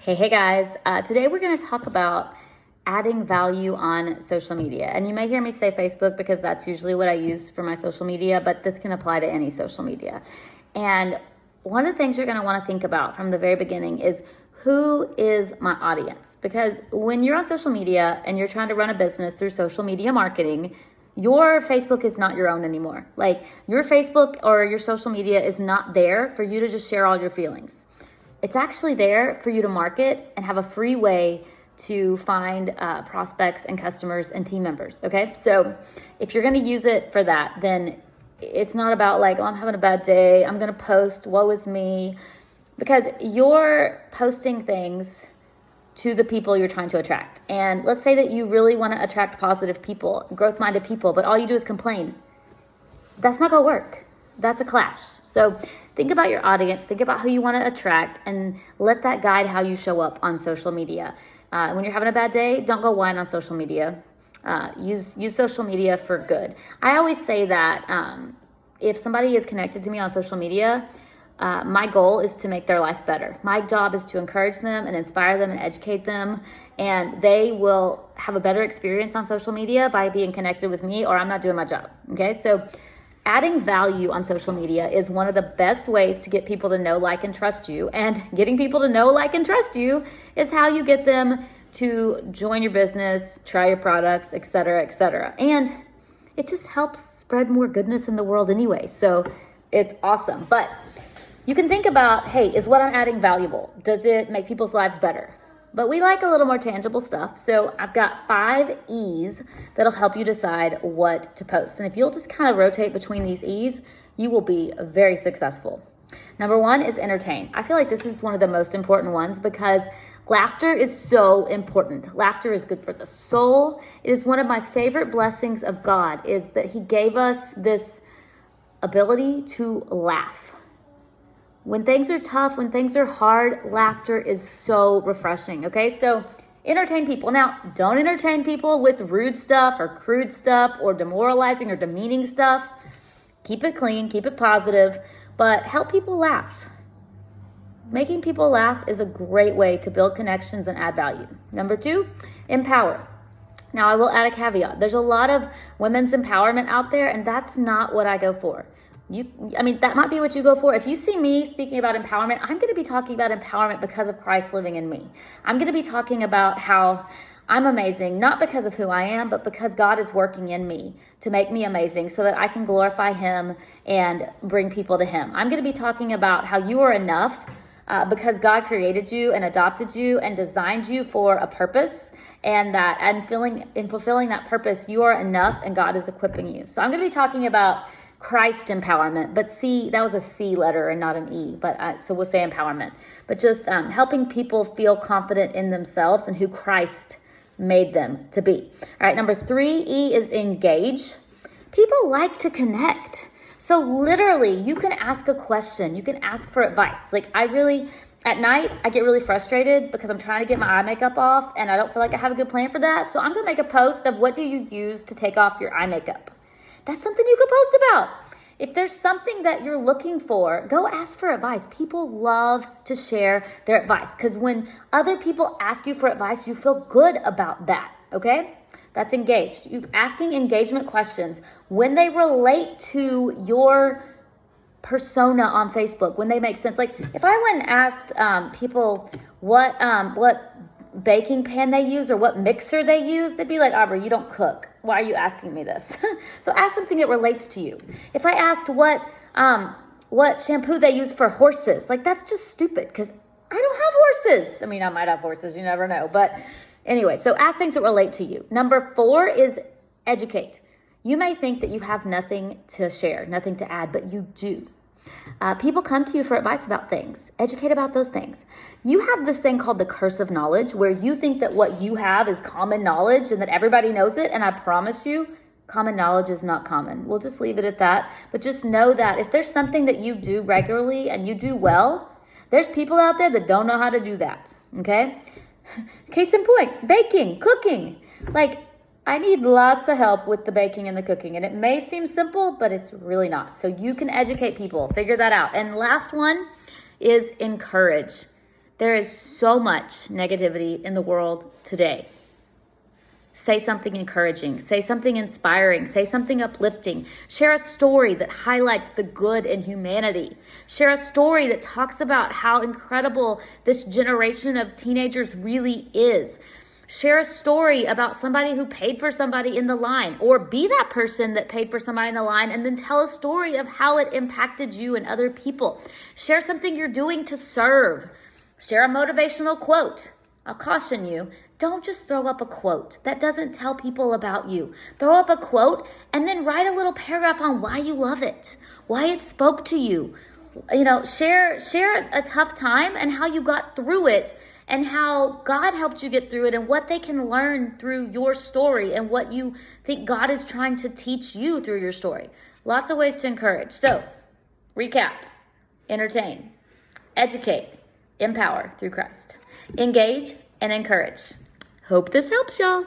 Hey guys. Today we're going to talk about adding value on social media. And you may hear me say Facebook because that's usually what I use for my social media, but this can apply to any social media. And one of the things you're going to want to think about from the very beginning is who is my audience? Because when you're on social media and you're trying to run a business through social media marketing, your Facebook is not your own anymore. Like your Facebook or your social media is not there for you to just share all your feelings. It's actually there for you to market and have a free way to find prospects and customers and team members, okay? So if you're gonna use it for that, then it's not about like, oh, I'm having a bad day, I'm gonna post, woe is me, because you're posting things to the people you're trying to attract. And let's say that you really wanna attract positive people, growth-minded people, but all you do is complain. That's not gonna work. That's a clash. So think about your audience, think about who you want to attract, and let that guide how you show up on social media. When you're having a bad day, don't go whine on social media. Use social media for good. I always say that if somebody is connected to me on social media, my goal is to make their life better. My job is to encourage them and inspire them and educate them, and they will have a better experience on social media by being connected with me, or I'm not doing my job. Okay, so adding value on social media is one of the best ways to get people to know, like, and trust you. And getting people to know, like, and trust you is how you get them to join your business, try your products, et cetera, et cetera. And it just helps spread more goodness in the world anyway. So it's awesome. But you can think about, hey, is what I'm adding valuable? Does it make people's lives better? But we like a little more tangible stuff. So I've got 5 E's that'll help you decide what to post. And if you'll just kind of rotate between these E's, you will be very successful. Number 1 is entertain. I feel like this is one of the most important ones because laughter is so important. Laughter is good for the soul. It is one of my favorite blessings of God is that He gave us this ability to laugh. When things are tough, when things are hard, laughter is so refreshing, okay? So entertain people. Now, don't entertain people with rude stuff or crude stuff or demoralizing or demeaning stuff. Keep it clean, keep it positive, but help people laugh. Making people laugh is a great way to build connections and add value. Number 2, empower. Now, I will add a caveat. There's a lot of women's empowerment out there, and that's not what I go for. That might be what you go for. If you see me speaking about empowerment, I'm going to be talking about empowerment because of Christ living in me. I'm going to be talking about how I'm amazing, not because of who I am, but because God is working in me to make me amazing so that I can glorify Him and bring people to Him. I'm going to be talking about how you are enough because God created you and adopted you and designed you for a purpose, and fulfilling that purpose, you are enough and God is equipping you. So I'm going to be talking about Christ empowerment, but C, that was a C letter and not an E, but so we'll say empowerment, but just helping people feel confident in themselves and who Christ made them to be. All right, number 3, E is engage. People like to connect. So literally you can ask a question, you can ask for advice. Like at night, I get really frustrated because I'm trying to get my eye makeup off and I don't feel like I have a good plan for that. So I'm gonna make a post of what do you use to take off your eye makeup. That's something you could post about. If there's something that you're looking for, go ask for advice. People love to share their advice because when other people ask you for advice, you feel good about that, okay? That's engaged. You asking engagement questions when they relate to your persona on Facebook, when they make sense. Like if I went and asked people what baking pan they use or what mixer they use, they'd be like, Aubrey, you don't cook. Why are you asking me this? So ask something that relates to you. If I asked what shampoo they use for horses, like that's just stupid because I don't have horses. I mean, I might have horses, you never know. But anyway, so ask things that relate to you. Number 4 is educate. You may think that you have nothing to share, nothing to add, but you do. People come to you for advice about things. Educate about those things. You have this thing called the curse of knowledge where you think that what you have is common knowledge and that everybody knows it. And I promise you, common knowledge is not common. We'll just leave it at that. But just know that if there's something that you do regularly and you do well, there's people out there that don't know how to do that. Okay? Case in point, baking, cooking. Like, I need lots of help with the baking and the cooking, and it may seem simple, but it's really not. So you can educate people, figure that out. And last one is encourage. There is so much negativity in the world today. Say something encouraging, say something inspiring, say something uplifting. Share a story that highlights the good in humanity. Share a story that talks about how incredible this generation of teenagers really is. Share a story about somebody who paid for somebody in the line, or be that person that paid for somebody in the line, and then tell a story of how it impacted you and other people. Share something you're doing to serve. Share a motivational quote. I'll caution you, don't just throw up a quote. That doesn't tell people about you. Throw up a quote and then write a little paragraph on why you love it, why it spoke to you. Share a tough time and how you got through it, and how God helped you get through it, and what they can learn through your story, and what you think God is trying to teach you through your story. Lots of ways to encourage. So, recap, entertain, educate, empower through Christ, engage, and encourage. Hope this helps y'all.